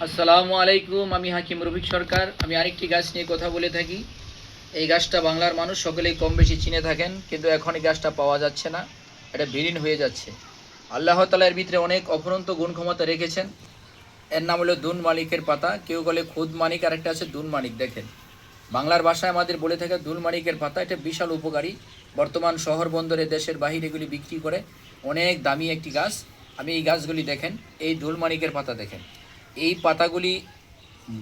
আসসালামু আলাইকুম। আমি হাকিম রফিক সরকার। আমি আরেকটি গাছ নিয়ে কথা বলে থাকি। এই গাছটা বাংলার মানুষ সকলেই কম বেশি চিনে থাকেন, কিন্তু এখন এই গাছটা পাওয়া যাচ্ছে না, এটা বিলীন হয়ে যাচ্ছে। আল্লাহ তাআলা এর ভিতরে অনেক অফুরন্ত গুণ ক্ষমতা রেখেছেন। এর নাম হলো দুন মানিকের পাতা, কেউ বলে খুদ মানিক, আরেকটা আছে দুন মানিক। দেখেন, বাংলার ভাষায় আমাদের বলে থাকে দুন মানিকের পাতা। এটা বিশাল উপকারী। বর্তমান শহর বন্দরে দেশের বাহিরে এগুলি বিক্রি করে, অনেক দামি একটি গাছ। আমি এই গাছগুলি দেখেন, এই দুল মানিকের পাতা দেখেন, এই পাতাগুলি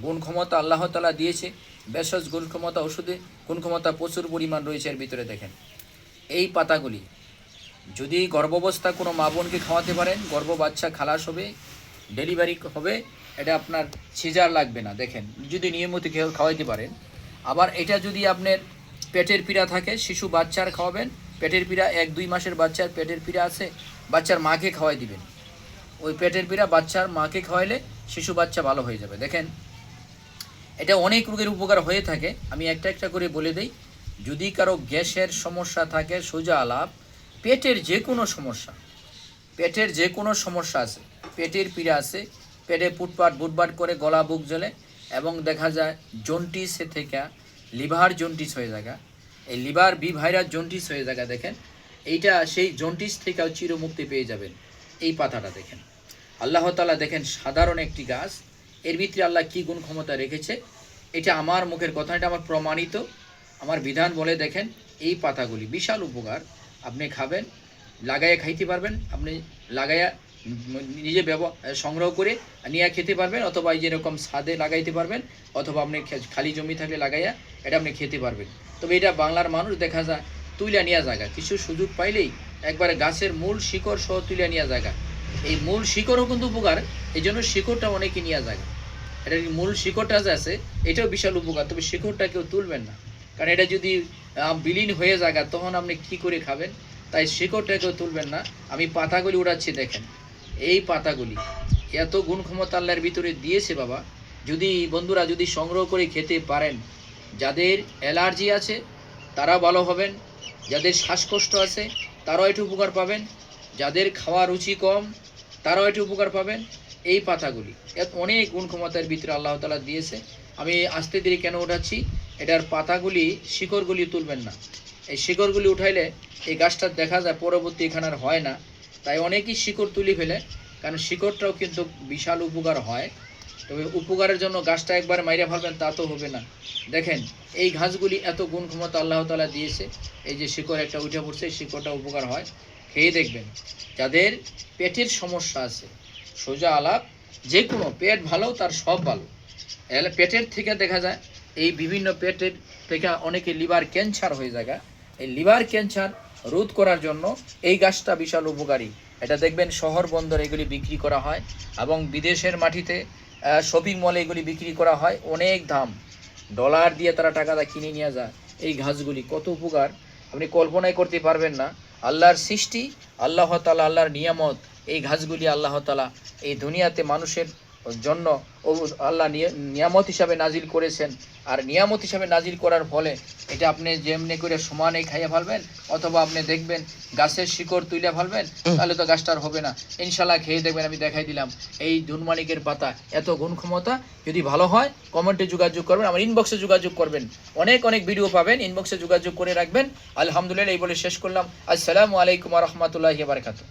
গুণ ক্ষমতা আল্লাহ তাআলা দিয়েছে। ভেষজ গুণ ক্ষমতা, ওষুধে গুণ ক্ষমতা প্রচুর পরিমাণ রয়েছে এর ভিতরে। দেখেন, এই পাতাগুলি যদি গর্ভাবস্থা কোনো মা বোনকে খাওয়াতে পারেন, গর্ভ বাচ্চা খালাস হবে, ডেলিভারি হবে, এটা আপনার সিজার লাগবে না। দেখেন, যদি নিয়মিত খাওয়াইতে পারেন। আবার এটা যদি আপনার পেটের পীড়া থাকে, শিশু বাচ্চার খাওয়াবেন। পেটের পীড়া 1-2 মাসের বাচ্চার পেটের পীড়া আছে, বাচ্চার মাকে খাওয়াই দিবেন। ওই পেটের পীড়া বাচ্চার মাকে খাওয়াইলে শিশু বাচ্চা ভালো হয়ে যাবে। দেখেন, এটা অনেক রোগের উপকার হয়ে থাকে। আমি একটা একটা করে বলে দেই। যদি কারো গ্যাসের সমস্যা থাকে, সোজা আলাপ, পেটের যে কোনো সমস্যা, পেটের যে কোনো সমস্যা আছে, পেটের পীড়া আছে, পেটে পুটপাট বুটবাট করে, গলা বুক জ্বলে, এবং দেখা যায় জন্টিসে থেকে লিভার জন্টিস হয়ে যায়, এই লিভার বি ভাইরাস জন্টিস হয়ে যায়। দেখেন, এইটা সেই জন্টিস থেকেও চিরমুক্তি পেয়ে যাবেন এই পাতাটা। দেখেন, আল্লাহ তাআলা দেখেন সাধারণ একটি গাছ, এর ভিতরে আল্লাহ কী গুণ ক্ষমতা রেখেছে। এটা আমার মুখের কথা, এটা আমার প্রমাণিত, আমার বিধান বলে। দেখেন, এই পাতাগুলি বিশাল উপকার। আপনি খাবেন, লাগাইয়া খাইতে পারবেন, আপনি লাগাইয়া নিজে সংগ্রহ করে নিয়ে খেতে পারবেন, অথবা এই যেরকম ছাদে লাগাইতে পারবেন, অথবা আপনি খালি জমি থাকলে লাগাইয়া এটা আপনি খেতে পারবেন। তবে এটা বাংলার মানুষ দেখা যায় তুইলা নেওয়া জায়গা, কিছু সুযোগ পাইলেই একবারে গাছের মূল শিকড় সহ তুইলা নেওয়া জায়গা। এই মূল শিকড়ও কিন্তু উপকার, এই জন্য শিকড়টা অনেকে নেওয়া যায়। এটার মূল শিকড়টা যে আছে, এটাও বিশাল উপকার। তবে শিকড়টা কেউ তুলবেন না, কারণ এটা যদি বিলীন হয়ে যায় তখন আপনি কী করে খাবেন। তাই শিকড়টা কেউ তুলবেন না। আমি পাতাগুলি উড়াচ্ছি। দেখেন, এই পাতাগুলি এত গুণ ক্ষমতা আল্লাহর ভিতরে দিয়েছে বাবা। যদি বন্ধুরা যদি সংগ্রহ করে খেতে পারেন, যাদের অ্যালার্জি আছে তারা ভালো হবেন, যাদের শ্বাসকষ্ট আছে তারাও একটু উপকার পাবেন, যাদের খাওয়া রুচি কম তারাও একটু উপকার পাবেন। এই পাতাগুলি অনেক গুণ ক্ষমতার ভিতরে আল্লাহ তাআলা দিয়েছে। আমি আস্তে ধীরে কেন উঠাচ্ছি, এটার পাতাগুলি শিকড়গুলি তুলবেন না। এই শিকড়গুলি উঠাইলে এই গাছটা দেখা যায় পরবর্তী এখানে আর হয় না। তাই অনেকেই শিকড় তুলে ফেলে, কারণ শিকড়টাও কিন্তু বিশাল উপকার হয়। তবে উপকারের জন্য গাছটা একবার মাইরা ফেলবেন তা তো হবে না। দেখেন, এই ঘাসগুলি এত গুণ ক্ষমতা আল্লাহ তাআলা দিয়েছে। এই যে শিকড় একটা উঠে পড়ছে, শিকড়টা উপকার হয়, খেয়ে দেখবেন। যাদের পেটের সমস্যা আছে, সোজা আলাপ, যে কোনো পেট ভালো তার সব ভালো। পেটের থেকে দেখা যায় এই বিভিন্ন পেটের থেকে অনেকে লিভার ক্যান্সার হয়ে যায়। এই লিভার ক্যান্সার রোধ করার জন্য এই গাছটা বিশাল উপকারী। এটা দেখবেন শহর বন্দর এগুলি বিক্রি করা হয়, এবং বিদেশের মাটিতে শপিং মলে এগুলি বিক্রি করা হয়, অনেক দাম, ডলার দিয়ে তারা টাকা কিনে নিয়ে যায়। এই ঘাসগুলি কত উপকার আপনি কল্পনাই করতে পারবেন না। আল্লাহর সৃষ্টি, আল্লাহ তাআলা আল্লাহর নিয়ামত। এই ঘাসগুলি আল্লাহ তাআলা এই দুনিয়াতে মানুষের জন্য আল্লাহ নিয়ামত হিসাবে নাজিল করেছেন। আর নিয়ামত হিসাবে নাজিল করার ফলে এটা আপনি যেমনি করে সমানে খাইয়ে ফেলবেন, অথবা আপনি দেখবেন গাছের শিকড় তুলে ফেলবেন, তাহলে তো গাছটার হবে না। ইনশাল্লাহ খেয়ে দেখবেন। আমি দেখাই দিলাম এই দুনমানিকের পাতা, এত গুণ ক্ষমতা। যদি ভালো হয় কমেন্টে যোগাযোগ করবেন, আমার ইনবক্সে যোগাযোগ করবেন, অনেক অনেক ভিডিও পাবেন, ইনবক্সে যোগাযোগ করে রাখবেন। আলহামদুলিল্লাহ, এই বলে শেষ করলাম। আসসালামু আলাইকুম ওয়া রাহমাতুল্লাহি ওয়া বারাকাতুহু।